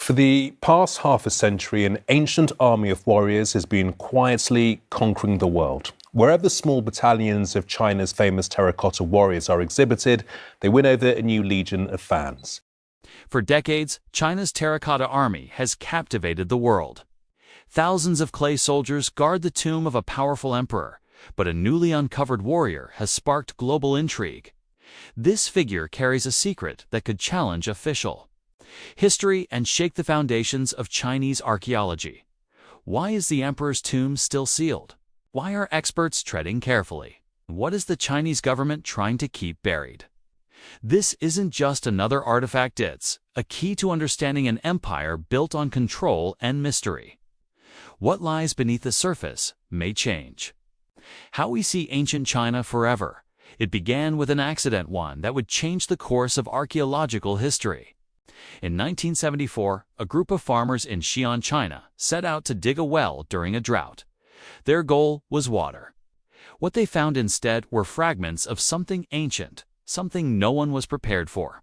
For the past half a century, an ancient army of warriors has been quietly conquering the world. Wherever small battalions of China's famous terracotta warriors are exhibited, they win over a new legion of fans. For decades, China's Terracotta Army has captivated the world. Thousands of clay soldiers guard the tomb of a powerful emperor, but a newly uncovered warrior has sparked global intrigue. This figure carries a secret that could challenge official history and shake the foundations of Chinese archaeology. Why is the emperor's tomb still sealed? Why are experts treading carefully? What is the Chinese government trying to keep buried? This isn't just another artifact, it's a key to understanding an empire built on control and mystery. What lies beneath the surface may change. How we see ancient China forever. It began with an accident, one that would change the course of archaeological history. In 1974, a group of farmers in Xi'an, China, set out to dig a well during a drought. Their goal was water. What they found instead were fragments of something ancient, something no one was prepared for.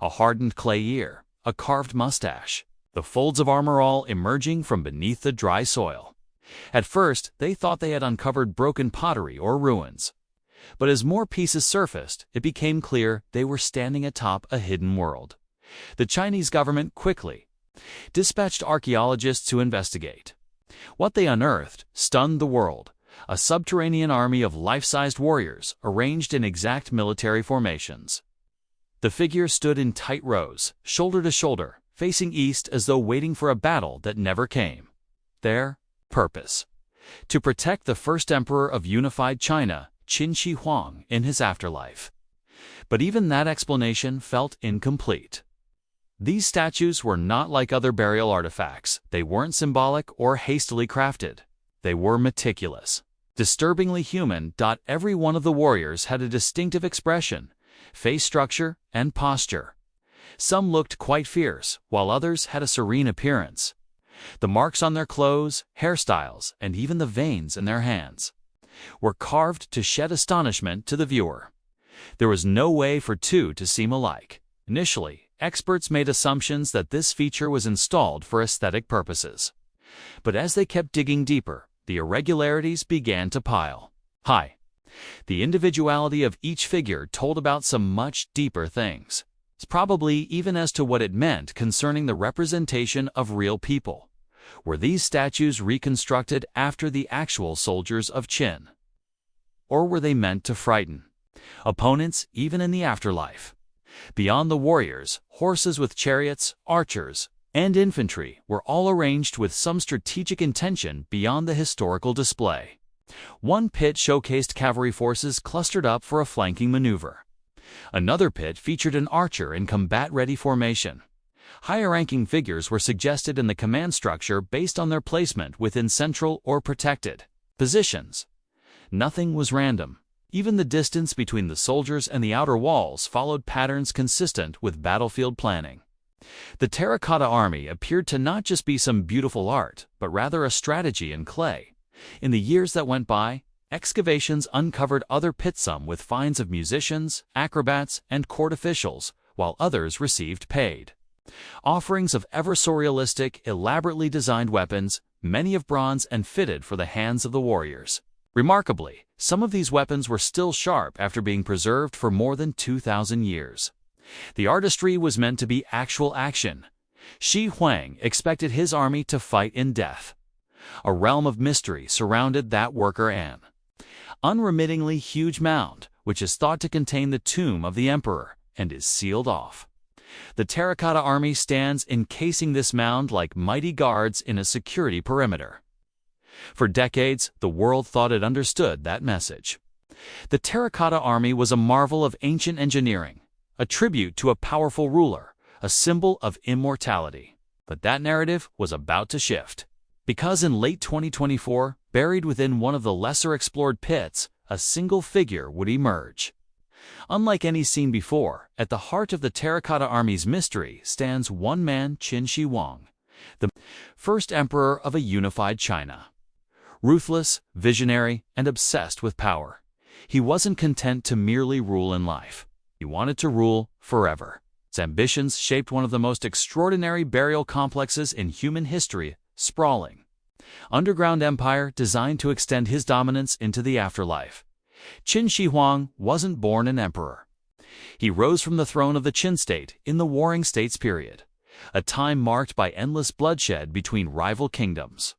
A hardened clay ear, a carved mustache, the folds of armor all emerging from beneath the dry soil. At first, they thought they had uncovered broken pottery or ruins. But as more pieces surfaced, it became clear they were standing atop a hidden world. The Chinese government quickly dispatched archaeologists to investigate. What they unearthed stunned the world: a subterranean army of life-sized warriors arranged in exact military formations. The figures stood in tight rows, shoulder to shoulder, facing east as though waiting for a battle that never came. Their purpose: to protect the first emperor of unified China, Qin Shi Huang, in his afterlife. But even that explanation felt incomplete. These statues were not like other burial artifacts. They weren't symbolic or hastily crafted. They were meticulous, disturbingly human. Every one of the warriors had a distinctive expression, face structure, and posture. Some looked quite fierce, while others had a serene appearance. The marks on their clothes, hairstyles, and even the veins in their hands were carved to shed astonishment to the viewer. There was no way for two to seem alike. Initially, experts made assumptions that this feature was installed for aesthetic purposes. But as they kept digging deeper, the irregularities began to pile high. The individuality of each figure told about some much deeper things, probably even as to what it meant concerning the representation of real people. Were these statues reconstructed after the actual soldiers of Qin? Or were they meant to frighten opponents even in the afterlife? Beyond the warriors, horses with chariots, archers, and infantry were all arranged with some strategic intention beyond the historical display. One pit showcased cavalry forces clustered up for a flanking maneuver. Another pit featured an archer in combat-ready formation. Higher-ranking figures were suggested in the command structure based on their placement within central or protected positions. Nothing was random. Even the distance between the soldiers and the outer walls followed patterns consistent with battlefield planning. The Terracotta Army appeared to not just be some beautiful art, but rather a strategy in clay. In the years that went by, excavations uncovered other pits, some with finds of musicians, acrobats, and court officials, while others received paid offerings of ever so realistic, elaborately designed weapons, many of bronze and fitted for the hands of the warriors. Remarkably, some of these weapons were still sharp after being preserved for more than 2,000 years. The artistry was meant to be actual action. Shi Huang expected his army to fight in death. A realm of mystery surrounded that worker, an unremittingly huge mound, which is thought to contain the tomb of the emperor and is sealed off. The Terracotta Army stands encasing this mound like mighty guards in a security perimeter. For decades, the world thought it understood that message. The Terracotta Army was a marvel of ancient engineering, a tribute to a powerful ruler, a symbol of immortality. But that narrative was about to shift. Because in late 2024, buried within one of the lesser explored pits, a single figure would emerge. Unlike any seen before, at the heart of the Terracotta Army's mystery stands one man, Qin Shi Huang, the first emperor of a unified China. Ruthless, visionary, and obsessed with power, he wasn't content to merely rule in life. He wanted to rule forever. Its ambitions shaped one of the most extraordinary burial complexes in human history, sprawling underground empire designed to extend his dominance into the afterlife. Qin Shi Huang wasn't born an emperor. He rose from the throne of the Qin state in the Warring States period, a time marked by endless bloodshed between rival kingdoms.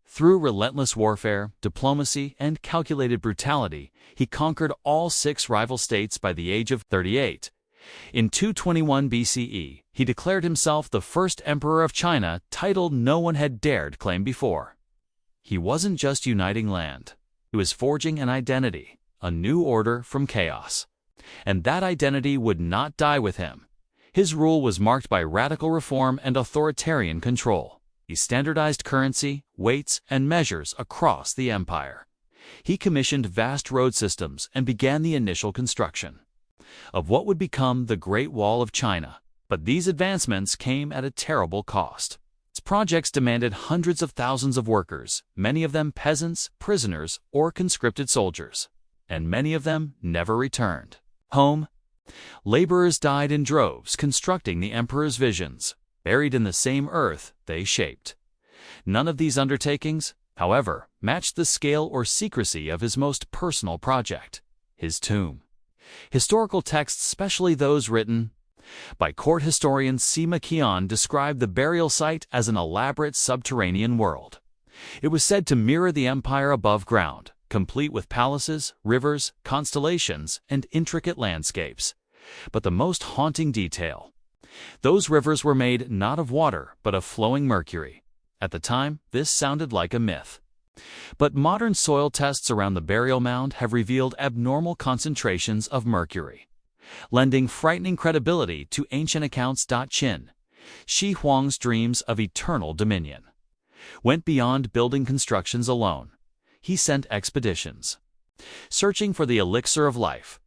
Through relentless warfare, diplomacy, and calculated brutality, he conquered all 6 rival states by the age of 38. In 221 BCE, he declared himself the first emperor of China, title no one had dared claim before. He wasn't just uniting land. He was forging an identity, a new order from chaos. And that identity would not die with him. His rule was marked by radical reform and authoritarian control. He standardized currency, weights, and measures across the empire. He commissioned vast road systems and began the initial construction of what would become the Great Wall of China. But these advancements came at a terrible cost. Its projects demanded hundreds of thousands of workers, many of them peasants, prisoners, or conscripted soldiers, and many of them never returned home. Laborers died in droves constructing the emperor's visions, buried in the same earth they shaped. None of these undertakings, however, matched the scale or secrecy of his most personal project, his tomb. Historical texts, especially those written by court historian Xi'an, described the burial site as an elaborate subterranean world. It was said to mirror the empire above ground, complete with palaces, rivers, constellations, and intricate landscapes. But the most haunting detail: those rivers were made not of water, but of flowing mercury. At the time, this sounded like a myth. But modern soil tests around the burial mound have revealed abnormal concentrations of mercury, lending frightening credibility to ancient accounts. Qin Shi Huang's dreams of eternal dominion went beyond building constructions alone. He sent expeditions, searching for the elixir of life.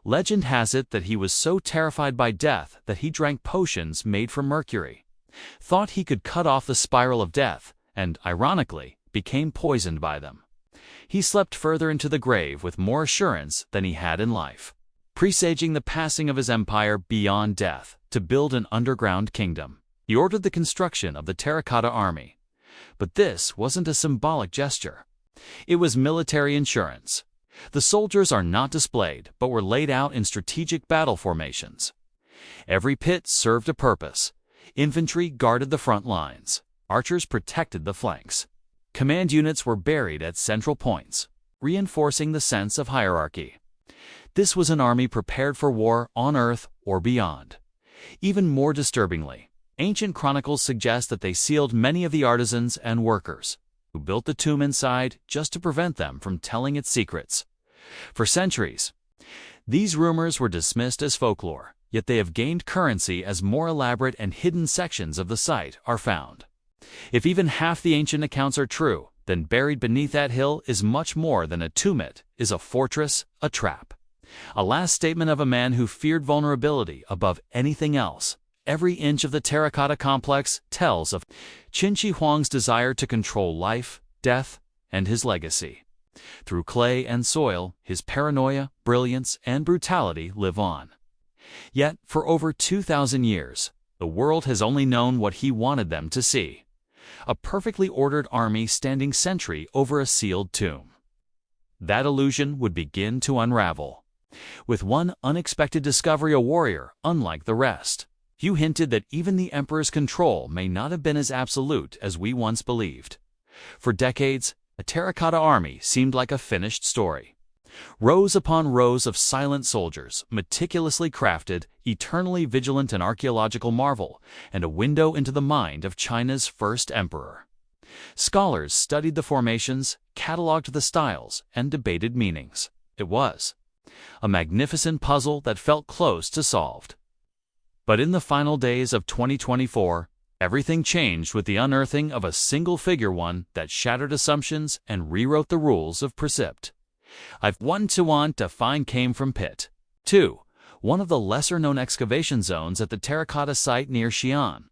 Legend has it that he was so terrified by death that he drank potions made from mercury, thought he could cut off the spiral of death, and, ironically, became poisoned by them. He slept further into the grave with more assurance than he had in life, presaging the passing of his empire beyond death to build an underground kingdom. He ordered the construction of the Terracotta Army. But this wasn't a symbolic gesture. It was military insurance. The soldiers are not displayed, but were laid out in strategic battle formations. Every pit served a purpose. Infantry guarded the front lines. Archers protected the flanks. Command units were buried at central points, reinforcing the sense of hierarchy. This was an army prepared for war on Earth or beyond. Even more disturbingly, ancient chronicles suggest that they sealed many of the artisans and workers who built the tomb inside just to prevent them from telling its secrets. For centuries, these rumors were dismissed as folklore, yet they have gained currency as more elaborate and hidden sections of the site are found. If even half the ancient accounts are true, then buried beneath that hill is much more than a tomb. It is a fortress, a trap. A last statement of a man who feared vulnerability above anything else. Every inch of the terracotta complex tells of Qin Shi Huang's desire to control life, death, and his legacy. Through clay and soil, his paranoia, brilliance, and brutality live on. Yet, for over 2,000 years, the world has only known what he wanted them to see: a perfectly ordered army standing sentry over a sealed tomb. That illusion would begin to unravel. With one unexpected discovery, a warrior unlike the rest. You hinted that even the emperor's control may not have been as absolute as we once believed. For decades, a terracotta army seemed like a finished story. Rows upon rows of silent soldiers, meticulously crafted, eternally vigilant, an archaeological marvel, and a window into the mind of China's first emperor. Scholars studied the formations, cataloged the styles, and debated meanings. It was a magnificent puzzle that felt close to solved. But in the final days of 2024, everything changed with the unearthing of a single figure, one that shattered assumptions and rewrote the rules of precept. I've 1 to find came from Pit 2, one of the lesser-known excavation zones at the terracotta site near Xi'an.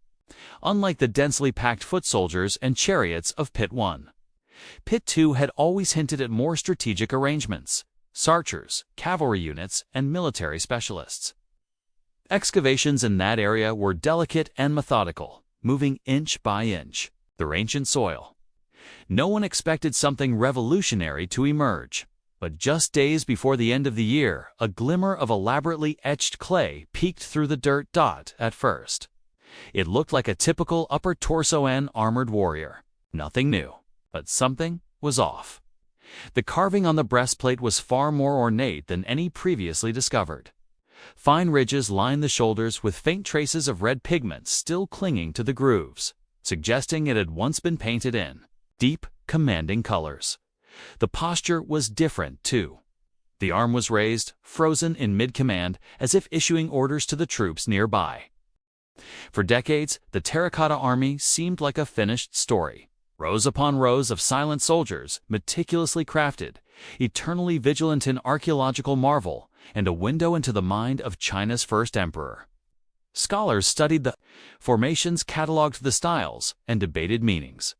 Unlike the densely packed foot soldiers and chariots of Pit 1, Pit 2 had always hinted at more strategic arrangements: archers, cavalry units, and military specialists. Excavations in that area were delicate and methodical, moving inch by inch through ancient soil. No one expected something revolutionary to emerge. But just days before the end of the year, a glimmer of elaborately etched clay peeked through the dirt at first. It looked like a typical upper torso and armored warrior. Nothing new, but something was off. The carving on the breastplate was far more ornate than any previously discovered. Fine ridges lined the shoulders with faint traces of red pigment still clinging to the grooves, suggesting it had once been painted in deep, commanding colors. The posture was different, too. The arm was raised, frozen in mid-command, as if issuing orders to the troops nearby. For decades, the Terracotta Army seemed like a finished story. Rows upon rows of silent soldiers, meticulously crafted, eternally vigilant in archaeological marvel, and a window into the mind of China's first emperor. Scholars studied the formations, catalogued the styles, and debated meanings.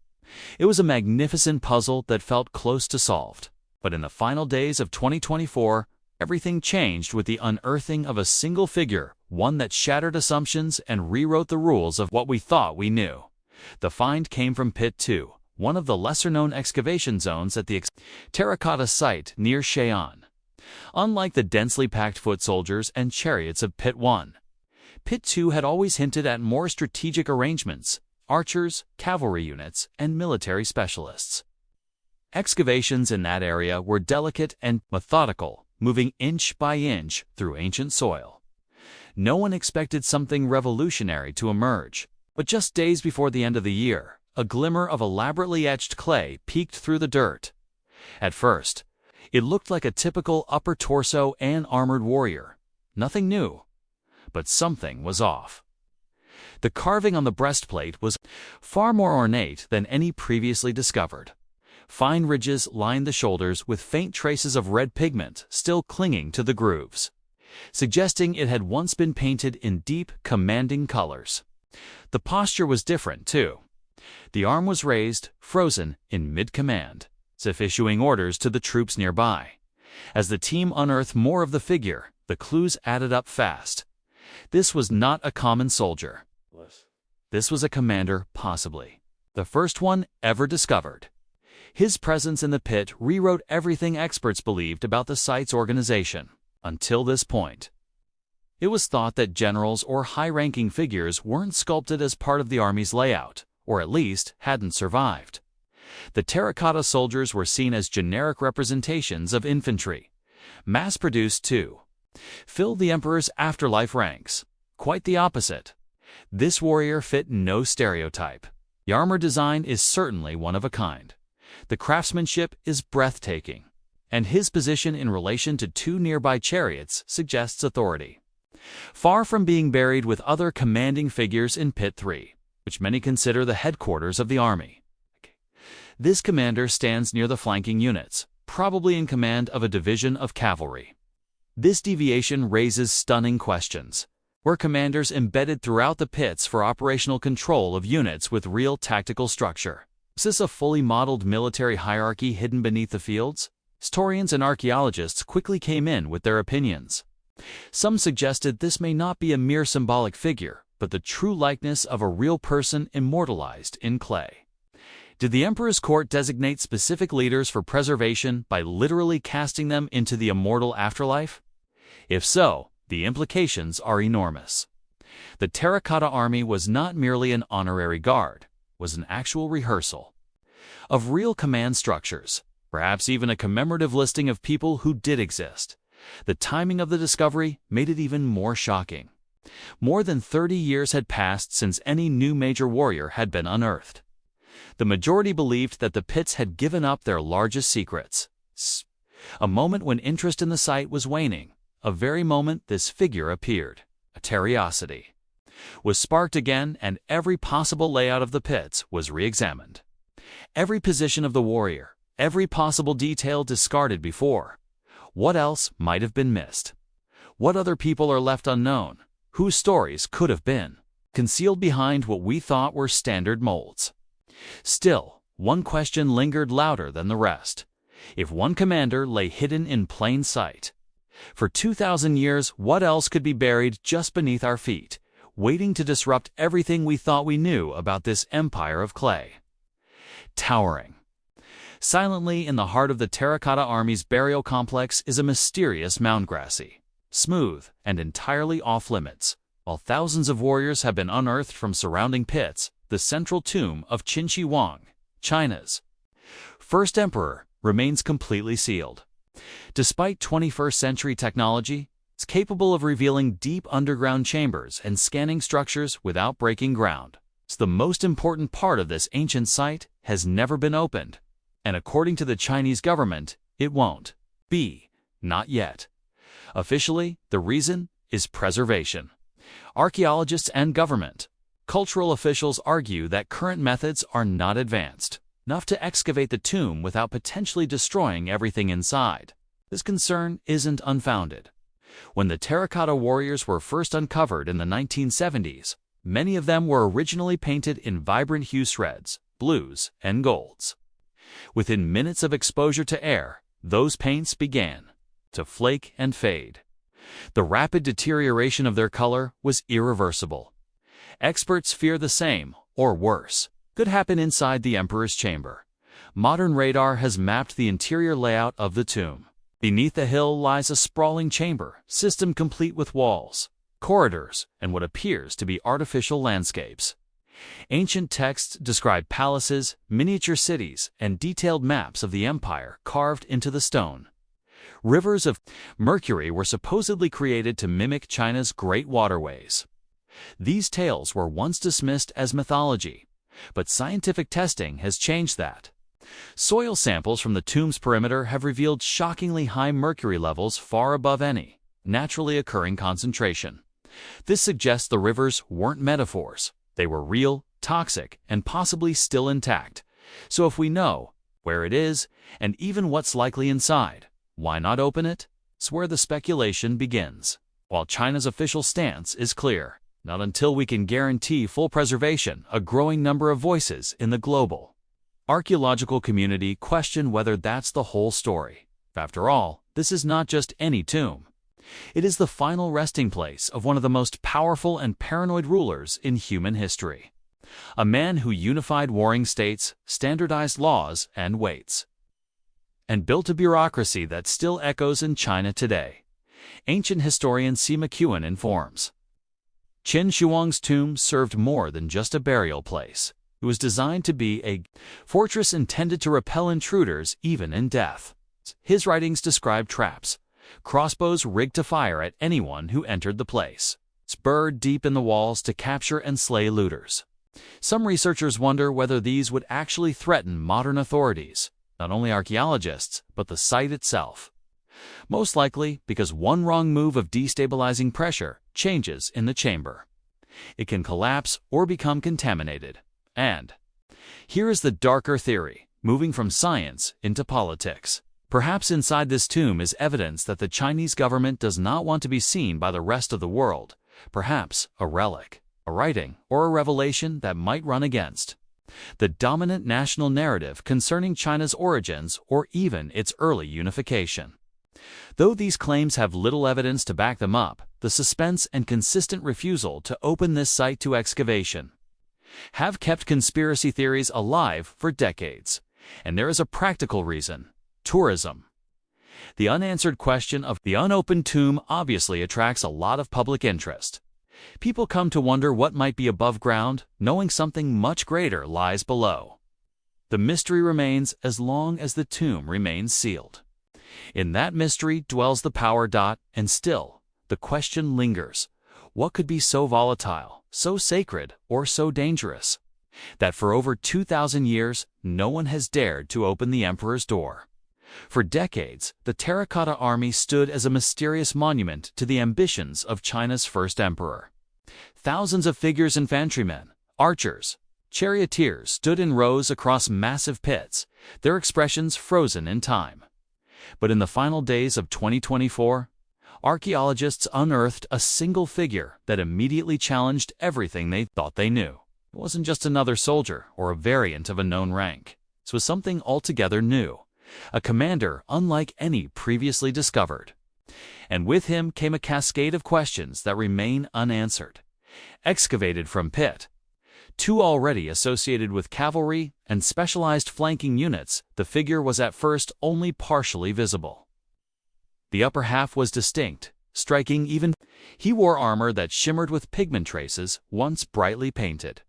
It was a magnificent puzzle that felt close to solved. But in the final days of 2024, everything changed with the unearthing of a single figure, one that shattered assumptions and rewrote the rules of what we thought we knew. The find came from Pit 2, one of the lesser-known excavation zones at the Terracotta site near Xi'an. Unlike the densely packed foot soldiers and chariots of Pit 1, Pit 2 had always hinted at more strategic arrangements: archers, cavalry units, and military specialists. Excavations in that area were delicate and methodical, moving inch by inch through ancient soil. No one expected something revolutionary to emerge, but just days before the end of the year, a glimmer of elaborately etched clay peeked through the dirt. At first, it looked like a typical upper torso and armored warrior. Nothing new, but something was off. The carving on the breastplate was far more ornate than any previously discovered. Fine ridges lined the shoulders with faint traces of red pigment still clinging to the grooves, suggesting it had once been painted in deep, commanding colors. The posture was different, too. The arm was raised, frozen in mid-command, as if issuing orders to the troops nearby. As the team unearthed more of the figure, the clues added up fast. This was not a common soldier. This was a commander, possibly the first one ever discovered. His presence in the pit rewrote everything experts believed about the site's organization. Until this point, it was thought that generals or high-ranking figures weren't sculpted as part of the army's layout, or at least hadn't survived. The terracotta soldiers were seen as generic representations of infantry, mass-produced to fill the emperor's afterlife ranks. Quite the opposite. This warrior fit no stereotype. The armor design is certainly one of a kind. The craftsmanship is breathtaking, and his position in relation to two nearby chariots suggests authority. Far from being buried with other commanding figures in Pit 3, which many consider the headquarters of the army, this commander stands near the flanking units, probably in command of a division of cavalry. This deviation raises stunning questions. Were commanders embedded throughout the pits for operational control of units with real tactical structure? Is this a fully modeled military hierarchy hidden beneath the fields? Historians and archaeologists quickly came in with their opinions. Some suggested this may not be a mere symbolic figure, but the true likeness of a real person immortalized in clay. Did the emperor's court designate specific leaders for preservation by literally casting them into the immortal afterlife? If so, the implications are enormous. The Terracotta Army was not merely an honorary guard, it was an actual rehearsal of real command structures, perhaps even a commemorative listing of people who did exist. The timing of the discovery made it even more shocking. More than 30 years had passed since any new major warrior had been unearthed. The majority believed that the pits had given up their largest secrets. A moment when interest in the site was waning, a very moment this figure appeared, a curiosity was sparked again, and every possible layout of the pits was re-examined. Every position of the warrior, every possible detail discarded before. What else might have been missed? What other people are left unknown? Whose stories could have been concealed behind what we thought were standard molds? Still, one question lingered louder than the rest. If one commander lay hidden in plain sight, For 2,000 years, what else could be buried just beneath our feet, waiting to disrupt everything we thought we knew about this empire of clay? Towering. Silently in the heart of the Terracotta Army's burial complex is a mysterious moundgrassy, smooth and entirely off-limits. While thousands of warriors have been unearthed from surrounding pits, the central tomb of Qin Shi Huang, China's first emperor, remains completely sealed. Despite 21st-century technology, it's capable of revealing deep underground chambers and scanning structures without breaking ground. So the most important part of this ancient site has never been opened, and according to the Chinese government, it won't be, not yet. Officially, the reason is preservation. Archaeologists and government, cultural officials argue that current methods are not advanced enough to excavate the tomb without potentially destroying everything inside. This concern isn't unfounded. When the terracotta warriors were first uncovered in the 1970s, many of them were originally painted in vibrant hue reds, blues, and golds. Within minutes of exposure to air, those paints began to flake and fade. The rapid deterioration of their color was irreversible. Experts fear the same, or worse, could happen inside the emperor's chamber. Modern radar has mapped the interior layout of the tomb. Beneath the hill lies a sprawling chamber system complete with walls, corridors, and what appears to be artificial landscapes. Ancient texts describe palaces, miniature cities, and detailed maps of the empire carved into the stone. Rivers of mercury were supposedly created to mimic China's great waterways. These tales were once dismissed as mythology, but scientific testing has changed that. Soil samples from the tomb's perimeter have revealed shockingly high mercury levels far above any naturally occurring concentration. This suggests the rivers weren't metaphors. They were real, toxic, and possibly still intact. So if we know where it is, and even what's likely inside, why not open it? It's where the speculation begins. While China's official stance is clear, not until we can guarantee full preservation, a growing number of voices in the global archaeological community question whether that's the whole story. After all, this is not just any tomb. It is the final resting place of one of the most powerful and paranoid rulers in human history. A man who unified warring states, standardized laws and weights, and built a bureaucracy that still echoes in China today. Ancient historian C. McEwen informs. Qin Shi Huang's tomb served more than just a burial place. It was designed to be a fortress intended to repel intruders even in death. His writings describe traps, crossbows rigged to fire at anyone who entered the place, spurred deep in the walls to capture and slay looters. Some researchers wonder whether these would actually threaten modern authorities, not only archaeologists, but the site itself. Most likely because one wrong move of destabilizing pressure changes in the chamber. It can collapse or become contaminated. And here is the darker theory, moving from science into politics. Perhaps inside this tomb is evidence that the Chinese government does not want to be seen by the rest of the world. Perhaps a relic, a writing, or a revelation that might run against the dominant national narrative concerning China's origins or even its early unification. Though these claims have little evidence to back them up, the suspense and consistent refusal to open this site to excavation have kept conspiracy theories alive for decades. And there is a practical reason: tourism. The unanswered question of the unopened tomb obviously attracts a lot of public interest. People come to wonder what might be above ground, knowing something much greater lies below. The mystery remains as long as the tomb remains sealed. In that mystery dwells the power. And still, the question lingers: what could be so volatile, so sacred, or so dangerous that for over 2,000 years no one has dared to open the emperor's door? For decades, the Terracotta Army stood as a mysterious monument to the ambitions of China's first emperor. Thousands of figures, infantrymen, archers, charioteers stood in rows across massive pits, their expressions frozen in time. But in the final days of 2024, archaeologists unearthed a single figure that immediately challenged everything they thought they knew. It wasn't just another soldier or a variant of a known rank. This was something altogether new, a commander unlike any previously discovered. And with him came a cascade of questions that remain unanswered. Excavated from pit, two already associated with cavalry and specialized flanking units, the figure was at first only partially visible. The upper half was distinct, striking even. He wore armor that shimmered with pigment traces, once brightly painted.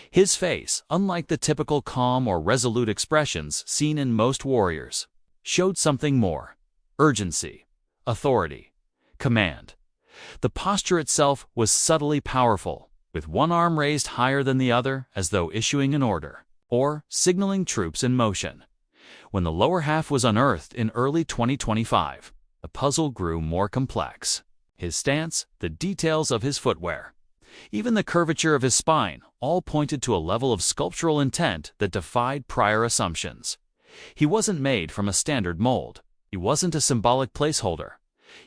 His face, unlike the typical calm or resolute expressions seen in most warriors, showed something more: urgency, authority, command. The posture itself was subtly powerful, with one arm raised higher than the other as though issuing an order, or signaling troops in motion. When the lower half was unearthed in early 2025, the puzzle grew more complex. His stance, the details of his footwear, even the curvature of his spine, all pointed to a level of sculptural intent that defied prior assumptions. He wasn't made from a standard mold. He wasn't a symbolic placeholder.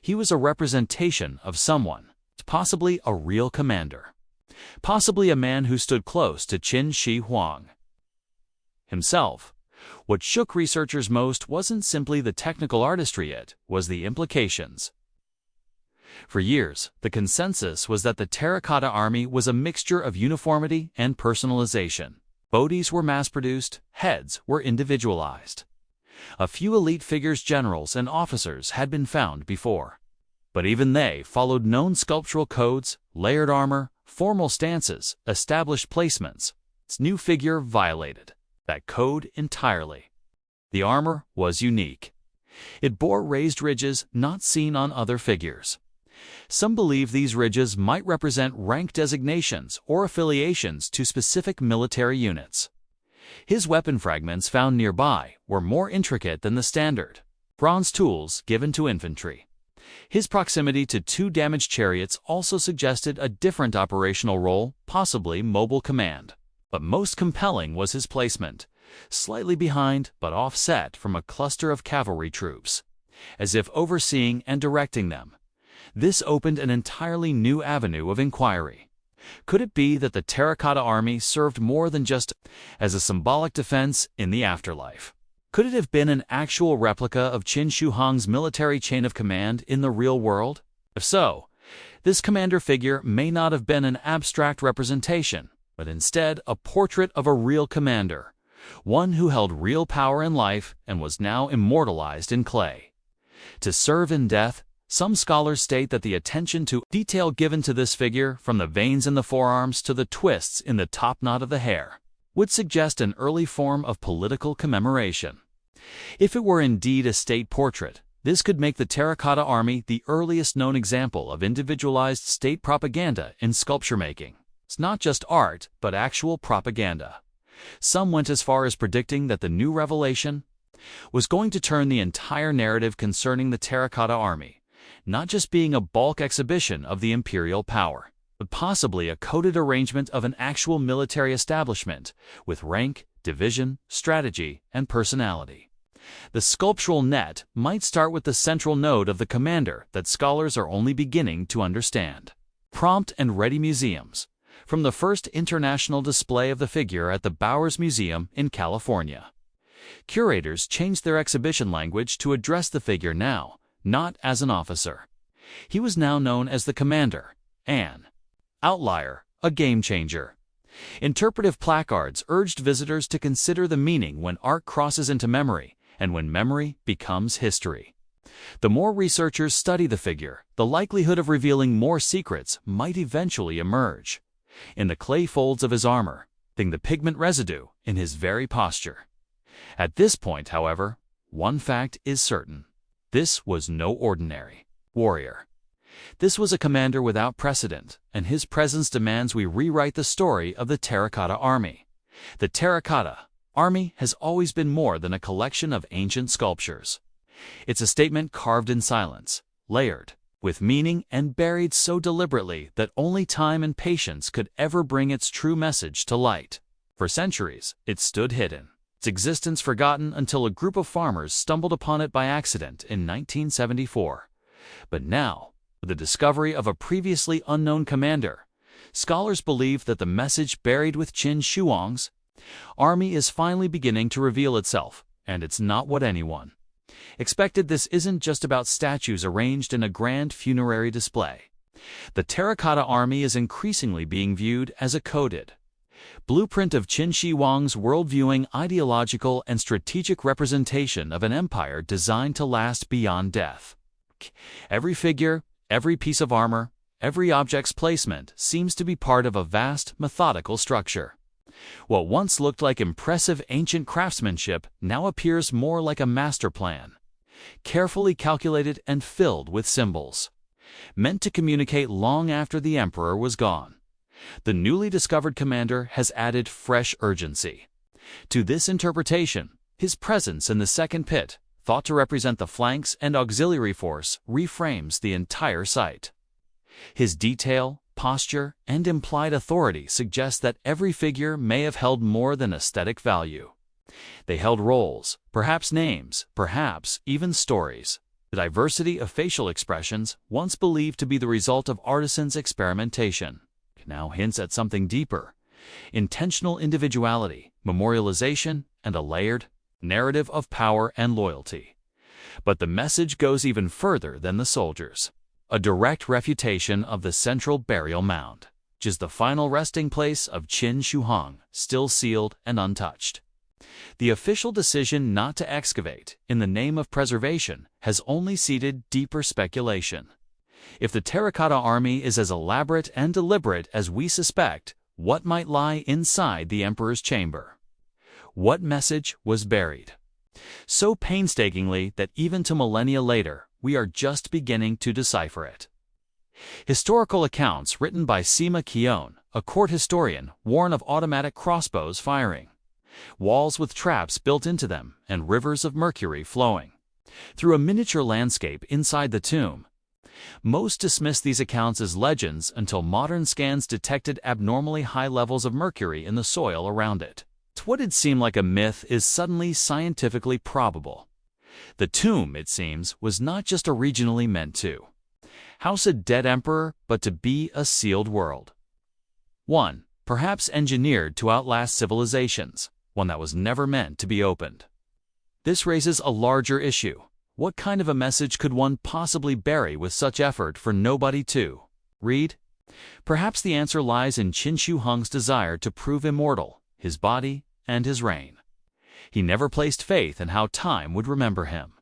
He was a representation of someone, possibly a real commander. Possibly a man who stood close to Qin Shi Huang himself. What shook researchers most wasn't simply the technical artistry, it was the implications. For years, the consensus was that the Terracotta Army was a mixture of uniformity and personalization. Bodies were mass-produced, heads were individualized. A few elite figures, generals and officers, had been found before. But even they followed known sculptural codes, layered armor, formal stances, established placements. Its new figure violated that code entirely. The armor was unique. It bore raised ridges not seen on other figures. Some believe these ridges might represent rank designations or affiliations to specific military units. His weapon fragments found nearby were more intricate than the standard bronze tools given to infantry. His proximity to two damaged chariots also suggested a different operational role, possibly mobile command. But most compelling was his placement, slightly behind but offset from a cluster of cavalry troops, as if overseeing and directing them. This opened an entirely new avenue of inquiry. Could it be that the Terracotta Army served more than just as a symbolic defense in the afterlife? Could it have been an actual replica of Qin Shi Huang's military chain of command in the real world? If so, this commander figure may not have been an abstract representation, but instead a portrait of a real commander, one who held real power in life and was now immortalized in clay. To serve in death, some scholars state that the attention to detail given to this figure, from the veins in the forearms to the twists in the top knot of the hair, would suggest an early form of political commemoration. If it were indeed a state portrait, this could make the Terracotta Army the earliest known example of individualized state propaganda in sculpture making. It's not just art, but actual propaganda. Some went as far as predicting that the new revelation was going to turn the entire narrative concerning the Terracotta Army, not just being a bulk exhibition of the imperial power, but possibly a coded arrangement of an actual military establishment with rank, division, strategy, and personality. The sculptural net might start with the central node of the commander that scholars are only beginning to understand. Prompt and ready museums, from the first international display of the figure at the Bowers Museum in California. Curators changed their exhibition language to address the figure now, not as an officer. He was now known as the commander, an outlier, a game changer. Interpretive placards urged visitors to consider the meaning when art crosses into memory and when memory becomes history. The more researchers study the figure, the likelihood of revealing more secrets might eventually emerge. In the clay folds of his armor, the pigment residue in his very posture. At this point, however, one fact is certain. This was no ordinary warrior. This was a commander without precedent, and his presence demands we rewrite the story of the Terracotta Army. The Terracotta Army has always been more than a collection of ancient sculptures. It's a statement carved in silence, layered with meaning, and buried so deliberately that only time and patience could ever bring its true message to light. For centuries, it stood hidden, its existence forgotten until a group of farmers stumbled upon it by accident in 1974. But now, with the discovery of a previously unknown commander, scholars believe that the message buried with Qin Shi Huang's army is finally beginning to reveal itself, and it's not what anyone Expected, this isn't just about statues arranged in a grand funerary display. The Terracotta Army is increasingly being viewed as a coded blueprint of Qin Shi Huang's worldviewing, ideological, and strategic representation of an empire designed to last beyond death. Every figure, every piece of armor, every object's placement seems to be part of a vast, methodical structure. What once looked like impressive ancient craftsmanship now appears more like a master plan, carefully calculated and filled with symbols, meant to communicate long after the emperor was gone. The newly discovered commander has added fresh urgency to this interpretation. His presence in the second pit, thought to represent the flanks and auxiliary force, reframes the entire site. His detail, posture, and implied authority suggest that every figure may have held more than aesthetic value. They held roles, perhaps names, perhaps even stories. The diversity of facial expressions, once believed to be the result of artisans' experimentation, now hints at something deeper: intentional individuality, memorialization, and a layered narrative of power and loyalty. But the message goes even further than the soldiers. A direct refutation of the central burial mound, which is the final resting place of Qin Shi Huang, still sealed and untouched. The official decision not to excavate, in the name of preservation, has only seeded deeper speculation. If the Terracotta Army is as elaborate and deliberate as we suspect, what might lie inside the emperor's chamber? What message was buried so painstakingly that even to millennia later, we are just beginning to decipher it? Historical accounts written by Sima Qian, a court historian, warn of automatic crossbows firing, walls with traps built into them, and rivers of mercury flowing through a miniature landscape inside the tomb. Most dismiss these accounts as legends until modern scans detected abnormally high levels of mercury in the soil around it. What had seemed like a myth is suddenly scientifically probable. The tomb, it seems, was not just originally meant to house a dead emperor, but to be a sealed world. One, perhaps engineered to outlast civilizations, one that was never meant to be opened. This raises a larger issue. What kind of a message could one possibly bury with such effort for nobody to read? Perhaps the answer lies in Qin Shi Huang's desire to prove immortal, his body and his reign. He never placed faith in how time would remember him.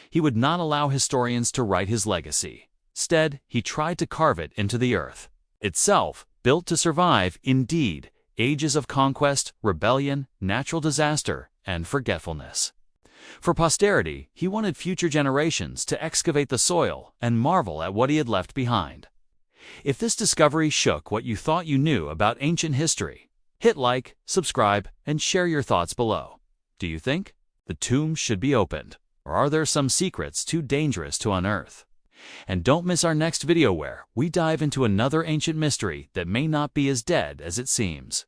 He would not allow historians to write his legacy. Instead, he tried to carve it into the earth itself, built to survive, indeed, ages of conquest, rebellion, natural disaster, and forgetfulness. For posterity, he wanted future generations to excavate the soil and marvel at what he had left behind. If this discovery shook what you thought you knew about ancient history, hit like, subscribe, and share your thoughts below. Do you think the tomb should be opened, or are there some secrets too dangerous to unearth? And don't miss our next video where we dive into another ancient mystery that may not be as dead as it seems.